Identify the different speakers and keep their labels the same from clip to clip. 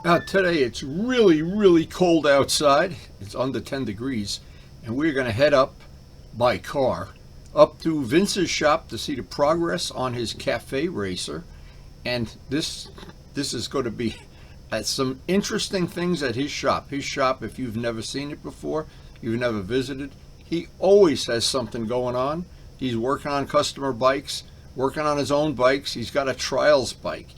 Speaker 1: Today it's really, really cold outside. It's under 10 degrees, and we're going to head up by car up to Vince's shop to see the progress on his cafe racer. And this is going to be some interesting things at his shop. His shop, if you've never seen it before, you've never visited, he always has something going on. He's working on customer bikes, working on his own bikes. He's got a trials bike.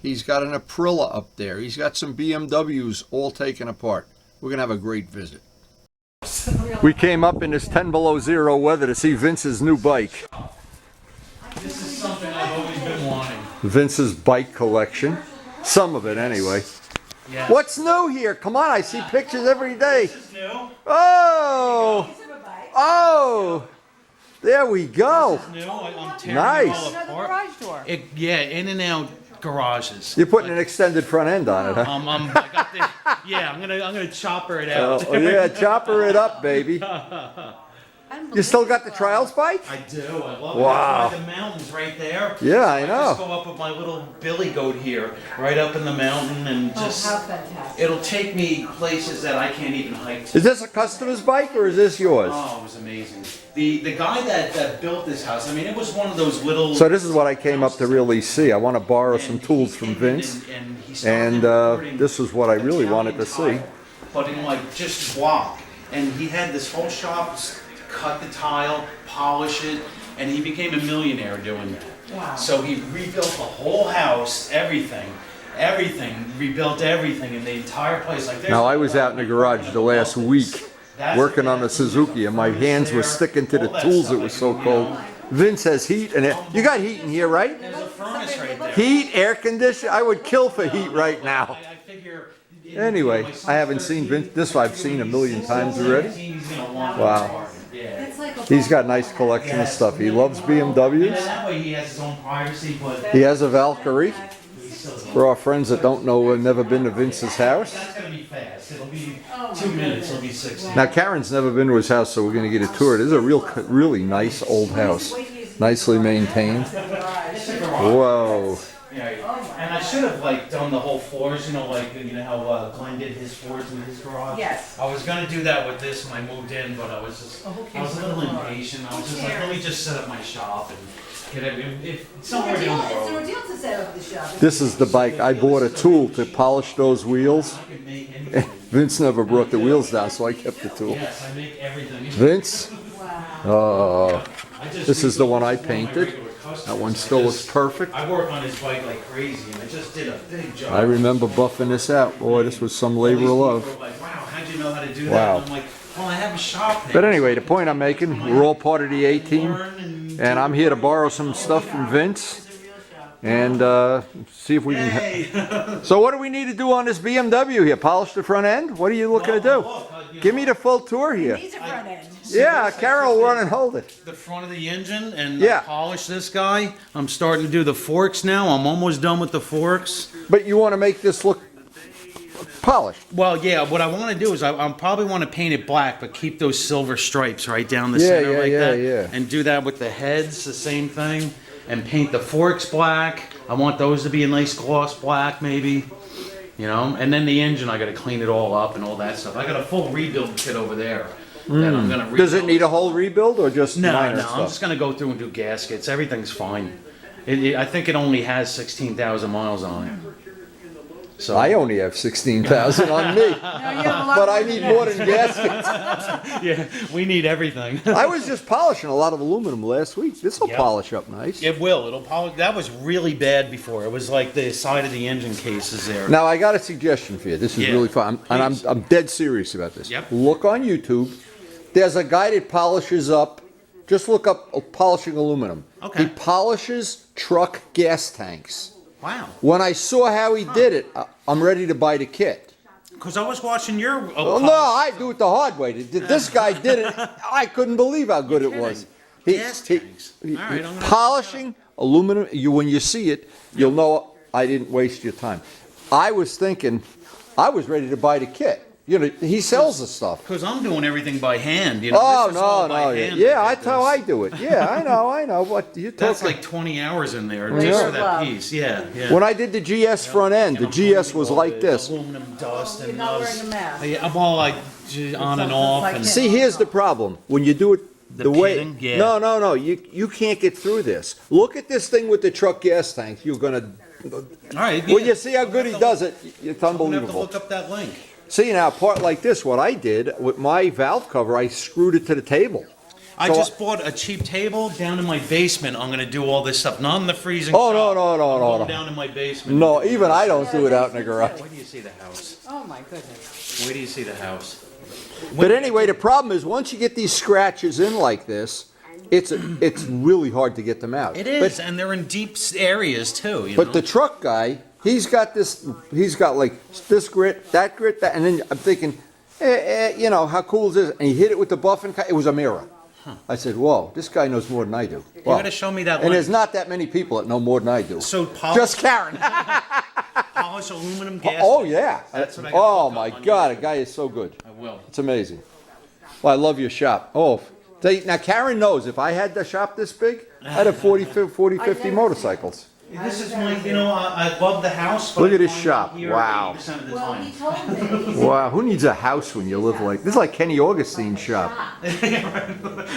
Speaker 1: He's got an Aprilia up there. He's got some BMWs all taken apart. We're going to have a great visit. We came up in this 10 below zero weather to see Vince's new bike.
Speaker 2: This is something I've always been wanting.
Speaker 1: Vince's bike collection. Some of it anyway.
Speaker 2: Yes.
Speaker 1: What's new here? Come on, I see pictures every day.
Speaker 2: This is new.
Speaker 1: Oh! Oh! There we go.
Speaker 2: This is new. I'm tearing
Speaker 1: Nice.
Speaker 2: it all apart.
Speaker 3: Garage door.
Speaker 2: Yeah, in and out garages.
Speaker 1: You're putting an extended front end on it, huh?
Speaker 2: I got yeah, I'm gonna chopper it out.
Speaker 1: Oh, yeah, chopper it up, baby. You still got the trials bike?
Speaker 2: I do. I love
Speaker 1: Wow.
Speaker 2: it. That's why the mountain's right there.
Speaker 1: Yeah, I
Speaker 2: I
Speaker 1: know.
Speaker 2: just go up with my little billy goat here, right up in the mountain, and just
Speaker 3: How fantastic.
Speaker 2: it'll take me places that I can't even hike to.
Speaker 1: Is this a customer's bike or is this yours?
Speaker 2: Oh, it was amazing. The guy that built this house, I mean, it was one of those little.
Speaker 1: So this is what I came up to really see. I want to borrow some tools from Vince, and this is what I really wanted to see.
Speaker 2: But in like just block, and he had this whole shop, cut the tile, polish it, and he became a millionaire doing that.
Speaker 3: Wow.
Speaker 2: So he rebuilt the whole house, everything, rebuilt everything in the entire place. Like
Speaker 1: Now I was out in the garage the last week working on the Suzuki, and my hands were sticking to the tools. It was so cold. Vince has heat in it. You got heat in here, right?
Speaker 2: There's a furnace right there.
Speaker 1: Heat, air conditioning. I would kill for heat right now.
Speaker 2: I figure.
Speaker 1: Anyway, I haven't seen Vince. This I've seen a million times already. Wow.
Speaker 2: Yeah.
Speaker 1: He's got a nice collection of stuff. He loves BMWs.
Speaker 2: That way he has his own privacy, but
Speaker 1: He has a Valkyrie. For our friends that don't know, have never been to Vince's house.
Speaker 2: that's gonna be fast. It'll be 2 minutes. It'll be 6.
Speaker 1: Now Karen's never been to his house, so we're going to get a tour. This is a really nice old house, nicely maintained. Whoa!
Speaker 2: Yeah, and I should have like done the whole floors. You know how Glenn did his floors in his garage.
Speaker 3: Yes.
Speaker 2: I was gonna do that with this when I moved in, but I was a little impatient. I was just like, let me just set up my shop and get it. If somewhere down the
Speaker 3: It's a
Speaker 2: road,
Speaker 3: ordeal to set up the shop.
Speaker 1: This is the bike. I bought a tool to polish those wheels.
Speaker 2: I could make anything.
Speaker 1: Vince never brought the wheels down, so I kept the tool.
Speaker 2: Yes, I make everything.
Speaker 1: Vince,
Speaker 3: Wow.
Speaker 1: this is the one I painted. That one still looks perfect.
Speaker 2: I work on his bike like crazy, and I just did a big job.
Speaker 1: I remember buffing this out. Boy, this was some labor of love.
Speaker 2: People are like, wow, how'd you know how to do that?
Speaker 1: Wow.
Speaker 2: And I'm like, well, I have a shop there.
Speaker 1: But anyway, the point I'm making, we're all part of the A team, and I'm here to borrow some stuff from Vince and see if we can. So what do we need to do on this BMW here? Polish the front end? What are you looking to do? Give me the full tour here.
Speaker 3: Needs a front end.
Speaker 1: Yeah, Carol will run and hold it.
Speaker 2: The front of the engine and
Speaker 1: Yeah.
Speaker 2: polish this guy. I'm starting to do the forks now. I'm almost done with the forks.
Speaker 1: But you want to make this look polished.
Speaker 2: Well, yeah, what I want to do is I probably want to paint it black, but keep those silver stripes right down the
Speaker 1: Yeah,
Speaker 2: center
Speaker 1: yeah,
Speaker 2: like
Speaker 1: yeah,
Speaker 2: that.
Speaker 1: yeah.
Speaker 2: And do that with the heads, the same thing. And paint the forks black. I want those to be a nice gloss black maybe. You know, and then the engine, I got to clean it all up and all that stuff. I got a full rebuild kit over there that I'm gonna rebuild.
Speaker 1: Does it need a whole rebuild or just
Speaker 2: No,
Speaker 1: minor
Speaker 2: no,
Speaker 1: stuff?
Speaker 2: I'm just gonna go through and do gaskets. Everything's fine. I think it only has 16,000 miles on it. So
Speaker 1: I only have 16,000 on me,
Speaker 3: No, you have a lot
Speaker 1: but
Speaker 3: more
Speaker 1: I
Speaker 3: than
Speaker 1: need
Speaker 3: that.
Speaker 1: more than gaskets.
Speaker 2: yeah, we need everything.
Speaker 1: I was just polishing a lot of aluminum last week. This will
Speaker 2: Yep.
Speaker 1: polish up nice.
Speaker 2: It will. It'll polish. That was really bad before. It was like the side of the engine cases there.
Speaker 1: Now I got a suggestion for you. This is
Speaker 2: Yeah,
Speaker 1: really fun, and
Speaker 2: please.
Speaker 1: I'm dead serious about this.
Speaker 2: Yep.
Speaker 1: Look on YouTube. There's a guy that polishes up. Just look up polishing aluminum.
Speaker 2: Okay.
Speaker 1: He polishes truck gas tanks.
Speaker 2: Wow.
Speaker 1: When I saw how he did it, I'm ready to buy the kit.
Speaker 2: Because I was watching your.
Speaker 1: Well, no, I do it the hard way. This guy did it. I couldn't believe how good it was.
Speaker 2: Gas tanks. All right, I'm gonna-
Speaker 1: Polishing aluminum. When you see it, you'll know I didn't waste your time. I was thinking, I was ready to buy the kit. You know, he sells the stuff.
Speaker 2: Because I'm doing everything by hand. You know,
Speaker 1: Oh,
Speaker 2: this is all
Speaker 1: no,
Speaker 2: by
Speaker 1: no.
Speaker 2: hand
Speaker 1: Yeah,
Speaker 2: I
Speaker 1: that's
Speaker 2: get
Speaker 1: how I
Speaker 2: this.
Speaker 1: do it. Yeah, I know. But you
Speaker 2: That's
Speaker 1: talking.
Speaker 2: like 20 hours in there
Speaker 1: Yeah.
Speaker 2: just for that
Speaker 3: Wow.
Speaker 2: piece. Yeah, yeah.
Speaker 1: When I did the GS front end, the
Speaker 2: And I'm
Speaker 1: GS
Speaker 2: cleaning
Speaker 1: was
Speaker 2: all
Speaker 1: like
Speaker 2: the
Speaker 1: this.
Speaker 2: Aluminum dust
Speaker 3: You're
Speaker 2: and
Speaker 3: not
Speaker 2: those.
Speaker 3: wearing a mask.
Speaker 2: Yeah, I'm all like on and off.
Speaker 3: like
Speaker 2: And
Speaker 3: him.
Speaker 1: See, here's the problem. When you do it
Speaker 2: The
Speaker 1: the way,
Speaker 2: pitting? Yeah.
Speaker 1: no, you can't get through this. Look at this thing with the truck gas tank. You're gonna.
Speaker 2: all right.
Speaker 1: When
Speaker 2: yeah.
Speaker 1: you see how good he does it, it's
Speaker 2: I'm gonna have to
Speaker 1: unbelievable.
Speaker 2: look up that link.
Speaker 1: See now, a part like this, what I did with my valve cover, I screwed it to the table.
Speaker 2: I
Speaker 1: So-
Speaker 2: just bought a cheap table down in my basement. I'm gonna do all this stuff, not in the freezing.
Speaker 1: Oh,
Speaker 2: shop.
Speaker 1: no,
Speaker 2: I'm going
Speaker 1: no.
Speaker 2: down in my basement.
Speaker 1: No, even I don't do it out in the garage.
Speaker 2: Where do you see the house?
Speaker 3: Oh, my goodness.
Speaker 2: Where do you see the house?
Speaker 1: But anyway, the problem is once you get these scratches in like this, it's really hard to get them out.
Speaker 2: It is, and they're in deep areas too. You
Speaker 1: But
Speaker 2: know?
Speaker 1: the truck guy, he's got like this grit, that, and then I'm thinking, you know, how cool is this? And he hit it with the buffing cut. It was a mirror. I said, whoa, this guy knows more than I do.
Speaker 2: you
Speaker 1: Wow.
Speaker 2: gotta show me that
Speaker 1: And
Speaker 2: link.
Speaker 1: there's not that many people that know more than I do.
Speaker 2: So
Speaker 1: Just Karen.
Speaker 2: polish aluminum gas.
Speaker 1: Oh,
Speaker 2: tank.
Speaker 1: yeah.
Speaker 2: That's what I gotta
Speaker 1: Oh,
Speaker 2: look up
Speaker 1: my
Speaker 2: on
Speaker 1: God, a
Speaker 2: YouTube.
Speaker 1: guy is so good.
Speaker 2: I will.
Speaker 1: It's amazing. Well, I love your shop. Oh, now Karen knows if I had the shop this big, I'd have 40, 50 motorcycles.
Speaker 2: This is my, you know, I love the house. But
Speaker 1: Look at
Speaker 2: I
Speaker 1: this
Speaker 2: find
Speaker 1: shop.
Speaker 2: I'm here
Speaker 1: Wow.
Speaker 2: 80% of the
Speaker 3: Well,
Speaker 2: time.
Speaker 3: he told me.
Speaker 1: Wow, who needs a house when you live like this? Is like Kenny Augustine's shop.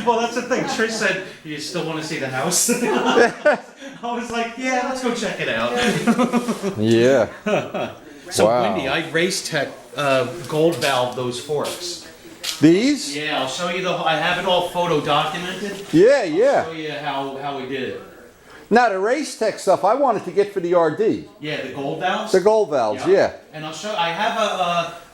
Speaker 2: Well, that's the thing. Trish said, "You still want to see the house?" I was like, "Yeah, let's go check it out."
Speaker 1: Yeah.
Speaker 2: So,
Speaker 1: Wow.
Speaker 2: Wendy, I race tech gold valve those forks.
Speaker 1: These?
Speaker 2: Yeah, I'll show you the. I have it all photo documented.
Speaker 1: Yeah,
Speaker 2: Show
Speaker 1: yeah.
Speaker 2: you how we did it.
Speaker 1: Now the race tech stuff I wanted to get for the RD.
Speaker 2: Yeah, the gold valves.
Speaker 1: The gold valves, yeah.
Speaker 2: And I'll show. I have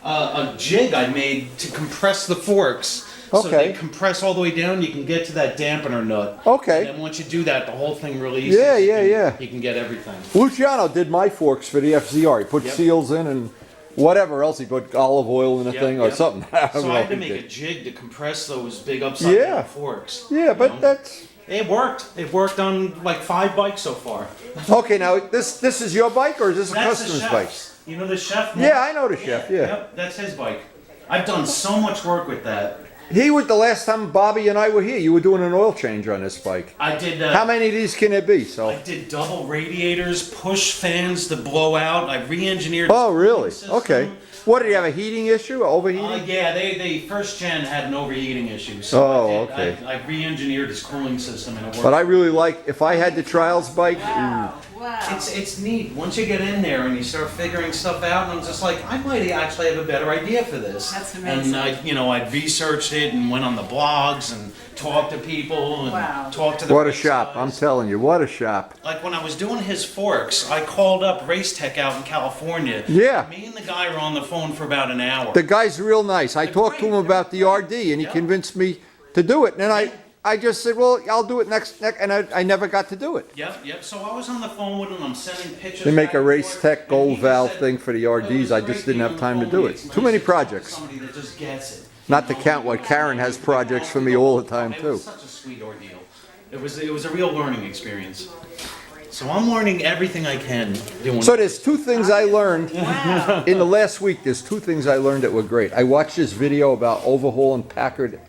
Speaker 2: a jig I made to compress the forks. So
Speaker 1: Okay.
Speaker 2: they compress all the way down. You can get to that dampener nut.
Speaker 1: Okay.
Speaker 2: And then once you do that, the whole thing releases.
Speaker 1: Yeah,
Speaker 2: You
Speaker 1: yeah,
Speaker 2: can-
Speaker 1: yeah.
Speaker 2: You can get everything.
Speaker 1: Luciano did my forks for the FZR. He put
Speaker 2: Yep.
Speaker 1: seals in and whatever else. He put olive oil in a
Speaker 2: Yep,
Speaker 1: thing or
Speaker 2: yep.
Speaker 1: something. I don't
Speaker 2: So
Speaker 1: know
Speaker 2: I
Speaker 1: what
Speaker 2: had to
Speaker 1: he
Speaker 2: make a
Speaker 1: did.
Speaker 2: jig to compress those big upside
Speaker 1: Yeah.
Speaker 2: down forks.
Speaker 1: Yeah,
Speaker 2: you
Speaker 1: but
Speaker 2: know?
Speaker 1: that's
Speaker 2: It worked. It worked on like 5 bikes so far.
Speaker 1: okay. Now this is your bike or is this a
Speaker 2: That's the
Speaker 1: customer's bike?
Speaker 2: chef's. You know the chef?
Speaker 1: Yeah, I know the chef. Yeah.
Speaker 2: Yep, that's his bike. I've done so much work with that.
Speaker 1: He was the last time Bobby and I were here. You were doing an oil change on this bike.
Speaker 2: I did.
Speaker 1: How many of these can there be?
Speaker 2: I
Speaker 1: So.
Speaker 2: did double radiators, push fans to blow out. I re-engineered.
Speaker 1: Oh,
Speaker 2: the
Speaker 1: really?
Speaker 2: system.
Speaker 1: Okay. What did you have a heating issue? Overheating?
Speaker 2: Yeah, they first gen had an overheating issue. So
Speaker 1: Oh,
Speaker 2: I did,
Speaker 1: okay.
Speaker 2: I re-engineered his cooling system and it worked.
Speaker 1: But I really like if I had the trials bike.
Speaker 3: Wow. Wow.
Speaker 2: It's neat. Once you get in there and you start figuring stuff out, and I'm just like, I might actually have a better idea for this.
Speaker 3: That's amazing.
Speaker 2: And I researched it and went on the blogs and talked to people and
Speaker 3: Wow.
Speaker 2: talked to the
Speaker 1: What a
Speaker 2: race
Speaker 1: shop!
Speaker 2: guys.
Speaker 1: I'm telling you, what a shop.
Speaker 2: Like when I was doing his forks, I called up Race Tech out in California.
Speaker 1: Yeah.
Speaker 2: Me and the guy were on the phone for about an hour.
Speaker 1: The guy's real nice. I talked to him about the RD, and he
Speaker 2: Yeah.
Speaker 1: convinced me to do it. And then I just said, well, I'll do it next, and I never got to do it.
Speaker 2: Yep. So I was on the phone with him. I'm sending pictures.
Speaker 1: They make
Speaker 2: back
Speaker 1: a
Speaker 2: and
Speaker 1: Race
Speaker 2: forth,
Speaker 1: Tech
Speaker 2: and
Speaker 1: gold
Speaker 2: he just
Speaker 1: valve
Speaker 2: said,
Speaker 1: thing for the
Speaker 2: "Oh,
Speaker 1: RDs.
Speaker 2: it's
Speaker 1: I
Speaker 2: great
Speaker 1: just didn't
Speaker 2: that
Speaker 1: have
Speaker 2: you
Speaker 1: time to
Speaker 2: called
Speaker 1: do
Speaker 2: me.
Speaker 1: it.
Speaker 2: It's
Speaker 1: Too
Speaker 2: nice
Speaker 1: many
Speaker 2: to talk to
Speaker 1: projects.
Speaker 2: Somebody that just gets it.
Speaker 1: Not to
Speaker 2: You know,
Speaker 1: count what Karen has projects for me all the time
Speaker 2: It
Speaker 1: too.
Speaker 2: was such a sweet ordeal. It was a real learning experience. So I'm learning everything I can doing.
Speaker 1: So there's two things I learned
Speaker 3: Wow.
Speaker 1: in the last week. There's two things I learned that were great. I watched this video about overhauling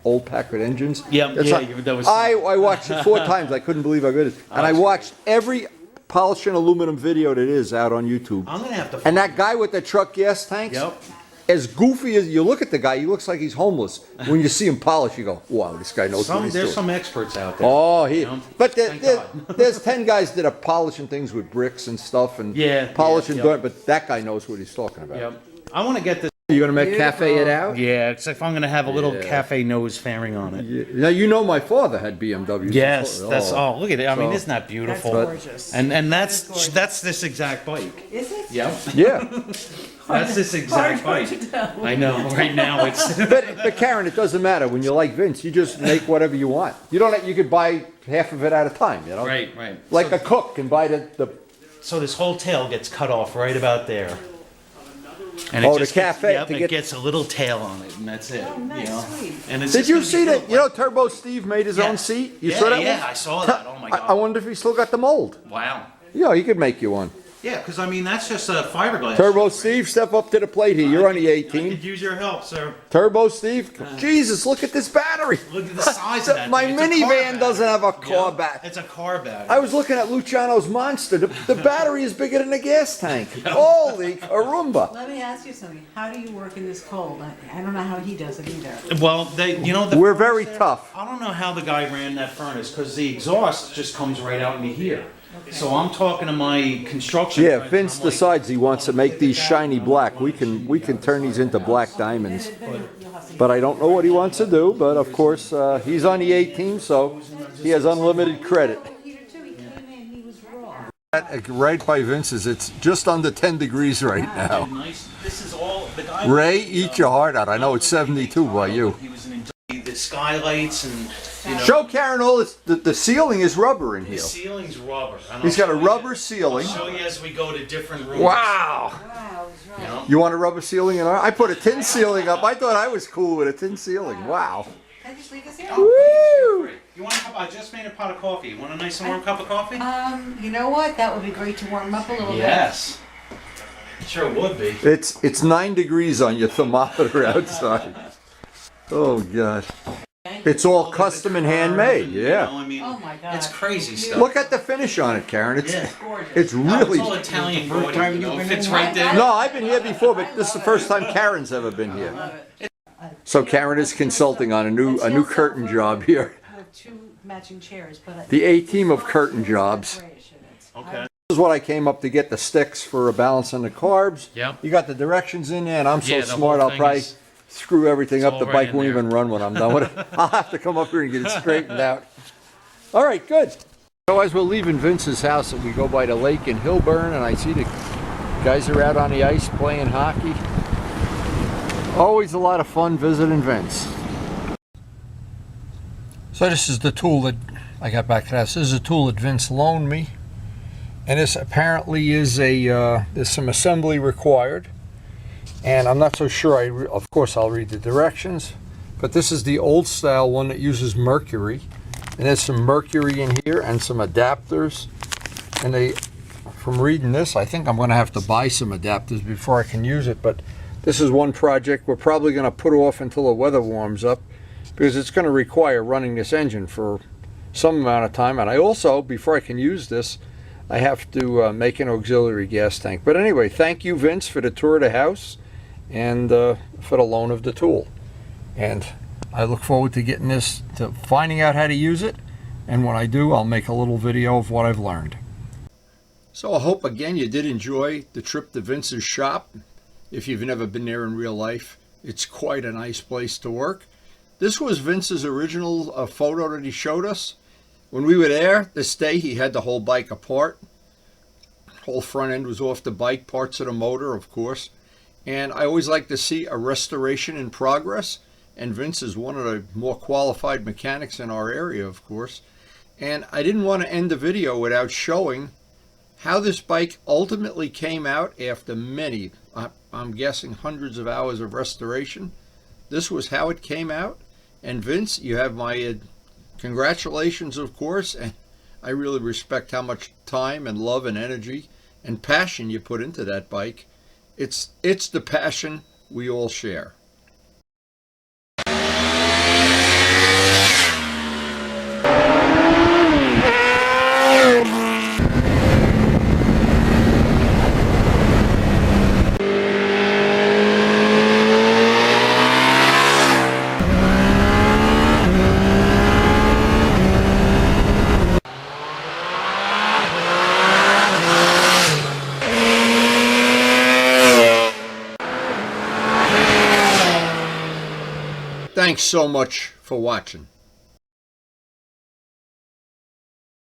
Speaker 1: old Packard engines.
Speaker 2: Yeah,
Speaker 1: That's
Speaker 2: yeah,
Speaker 1: like-
Speaker 2: that was-
Speaker 1: I watched it 4 times. I couldn't believe how good it is. And I watched every polishing aluminum video that is out on YouTube.
Speaker 2: I'm gonna have to.
Speaker 1: And that guy with the truck gas tanks,
Speaker 2: Yep.
Speaker 1: as goofy as you look at the guy, he looks like he's homeless. When you see him polish, you go, wow, this guy knows what he's
Speaker 2: There's
Speaker 1: doing.
Speaker 2: some experts out there.
Speaker 1: Oh, he.
Speaker 2: You know?
Speaker 1: But
Speaker 2: Thank God.
Speaker 1: there's 10 guys that are polishing things with bricks and stuff and
Speaker 2: Yeah,
Speaker 1: polishing
Speaker 2: yeah,
Speaker 1: dirt, but that guy knows what he's talking about.
Speaker 2: Yep. I want to get this.
Speaker 1: You're gonna make cafe it out?
Speaker 2: Yeah, it's if I'm gonna have a little
Speaker 1: Yeah.
Speaker 2: cafe nose fairing on it.
Speaker 1: Yeah. Now you know my father had BMWs.
Speaker 2: Yes, that's.
Speaker 1: Oh.
Speaker 2: Oh, look at it. I mean,
Speaker 1: So-
Speaker 2: isn't that beautiful?
Speaker 3: That's gorgeous.
Speaker 2: And
Speaker 3: That's gorgeous.
Speaker 2: that's this exact bike.
Speaker 3: Is it?
Speaker 2: Yep.
Speaker 1: Yeah,
Speaker 2: That's this exact
Speaker 3: Hard
Speaker 2: bike.
Speaker 3: to tell.
Speaker 2: I know. Right now it's.
Speaker 1: but Karen, it doesn't matter when you like Vince. You just make whatever you want. You don't. You could buy half of it at a time. You know,
Speaker 2: Right.
Speaker 1: like
Speaker 2: so,
Speaker 1: a cook can buy the
Speaker 2: so this whole tail gets cut off right about there. And
Speaker 1: Oh, the
Speaker 2: just
Speaker 1: cafe,
Speaker 2: Gets,
Speaker 1: to
Speaker 2: it
Speaker 1: get-
Speaker 2: gets a little tail on it, and that's it.
Speaker 3: nice,
Speaker 2: you know?
Speaker 3: sweet.
Speaker 2: And it's
Speaker 1: Did
Speaker 2: just
Speaker 1: you
Speaker 2: gonna
Speaker 1: see
Speaker 2: be
Speaker 1: that?
Speaker 2: little-
Speaker 1: You know, Turbo Steve made his own
Speaker 2: Yes.
Speaker 1: seat. You
Speaker 2: Yeah,
Speaker 1: saw that
Speaker 2: yeah,
Speaker 1: one?
Speaker 2: I saw that. Oh my
Speaker 1: I
Speaker 2: god.
Speaker 1: wonder if he still got the mold.
Speaker 2: Wow.
Speaker 1: Yeah, he could make you one.
Speaker 2: Yeah, because I mean that's just a fiberglass.
Speaker 1: Turbo Steve, step up to the plate here. You're on the
Speaker 2: I could
Speaker 1: 18.
Speaker 2: use your help, sir.
Speaker 1: Turbo Steve, Jesus, look at this battery.
Speaker 2: Look at the size of that.
Speaker 1: My
Speaker 2: thing. It's a car
Speaker 1: minivan
Speaker 2: battery.
Speaker 1: doesn't have a
Speaker 2: Yeah,
Speaker 1: car battery.
Speaker 2: It's a car battery.
Speaker 1: I was looking at Luciano's Monster. The battery is bigger than the gas tank. Holy Arumba.
Speaker 3: Let me ask you something. How do you work in this cold? I don't know how he does it either.
Speaker 2: Well, the
Speaker 1: We're
Speaker 2: furnace
Speaker 1: very
Speaker 2: there,
Speaker 1: tough.
Speaker 2: I don't know how the guy ran that furnace because the exhaust just comes right out into here. So I'm talking to my construction.
Speaker 1: Yeah,
Speaker 2: friends,
Speaker 1: Vince
Speaker 2: and I'm like,
Speaker 1: decides he wants to make these shiny black. We can turn these into black diamonds. But I don't know what he wants to do. But of course, he's on the 18, so he has unlimited credit.
Speaker 3: Peter too, he came in, he was raw.
Speaker 1: Right by Vince's, it's just under 10 degrees right now.
Speaker 2: Nice. This is all the guy.
Speaker 1: Ray, eat your heart out. I know it's 72 by you.
Speaker 2: He was in the skylights and
Speaker 1: Show Karen all this. The ceiling is rubber in
Speaker 2: the
Speaker 1: here.
Speaker 2: ceiling's rubber. And
Speaker 1: He's
Speaker 2: I'll
Speaker 1: got a
Speaker 2: show
Speaker 1: rubber
Speaker 2: you-
Speaker 1: ceiling.
Speaker 2: I'll show you as we go to different rooms.
Speaker 1: Wow.
Speaker 3: Wow, he's
Speaker 2: You
Speaker 3: right.
Speaker 2: know?
Speaker 1: You want a rubber ceiling in our? I put a tin ceiling up. I thought I was cool with a tin ceiling. Wow.
Speaker 3: Can I just leave this here?
Speaker 1: Woo!
Speaker 2: You want a cup? I just made a pot of coffee. You want a nice and warm cup of coffee?
Speaker 3: You know what? That would be great to warm up a little
Speaker 2: Yes. Sure would be.
Speaker 1: It's 9 degrees on your thermometer outside. Oh God. It's all custom and handmade.
Speaker 2: You
Speaker 1: Yeah.
Speaker 2: know, I mean,
Speaker 3: Oh my God.
Speaker 2: it's crazy stuff.
Speaker 1: Look at the finish on it, Karen. It's
Speaker 2: Yeah.
Speaker 3: Gorgeous.
Speaker 1: it's
Speaker 2: No,
Speaker 1: really.
Speaker 2: it's all Italian body, you know, fits right there.
Speaker 1: No, I've been here before, but this is the first time Karen's ever been here.
Speaker 3: Love it.
Speaker 1: So Karen is consulting on a new curtain job here.
Speaker 3: I have two matching chairs, but
Speaker 1: The A team of curtain jobs.
Speaker 3: grayish in it.
Speaker 2: Okay.
Speaker 1: This is what I came up to get the sticks for balancing the carbs.
Speaker 2: Yep.
Speaker 1: You got the directions in there, and I'm so
Speaker 2: Yeah, the
Speaker 1: smart,
Speaker 2: whole
Speaker 1: I'll
Speaker 2: thing
Speaker 1: probably
Speaker 2: is-
Speaker 1: screw everything up.
Speaker 2: all
Speaker 1: The
Speaker 2: right
Speaker 1: bike
Speaker 2: in
Speaker 1: won't
Speaker 2: there.
Speaker 1: even run when I'm done with it. I'll have to come up here and get it straightened out. All right, good. So as we're leaving Vince's house, we go by the lake in Hillburn, and I see the guys are out on the ice playing hockey. Always a lot of fun visiting Vince. So this is the tool that I got back to that. This is a tool that Vince loaned me. And this apparently is there's some assembly required. And I'm not so sure, of course I'll read the directions. But this is the old style one that uses mercury. And there's some mercury in here and some adapters. And from reading this, I think I'm going to have to buy some adapters before I can use it. But this is one project we're probably going to put off until the weather warms up, because it's going to require running this engine for some amount of time. And I also, before I can use this, I have to make an auxiliary gas tank. But anyway, thank you, Vince, for the tour of the house and for the loan of the tool. And I look forward to getting this, to finding out how to use it. And when I do, I'll make a little video of what I've learned. So I hope, again, you did enjoy the trip to Vince's shop. If you've never been there in real life, it's quite a nice place to work. This was Vince's original photo that he showed us. When we were there this day, he had the whole bike apart. Whole front end was off the bike, parts of the motor, of course. And I always like to see a restoration in progress. And Vince is one of the more qualified mechanics in our area, of course. And I didn't want to end the video without showing how this bike ultimately came out after many, I'm guessing hundreds of hours of restoration. This was how it came out. And Vince, you have my congratulations, of course. And I really respect how much time and love and energy and passion you put into that bike. It's the passion we all share. Thanks so much for watching.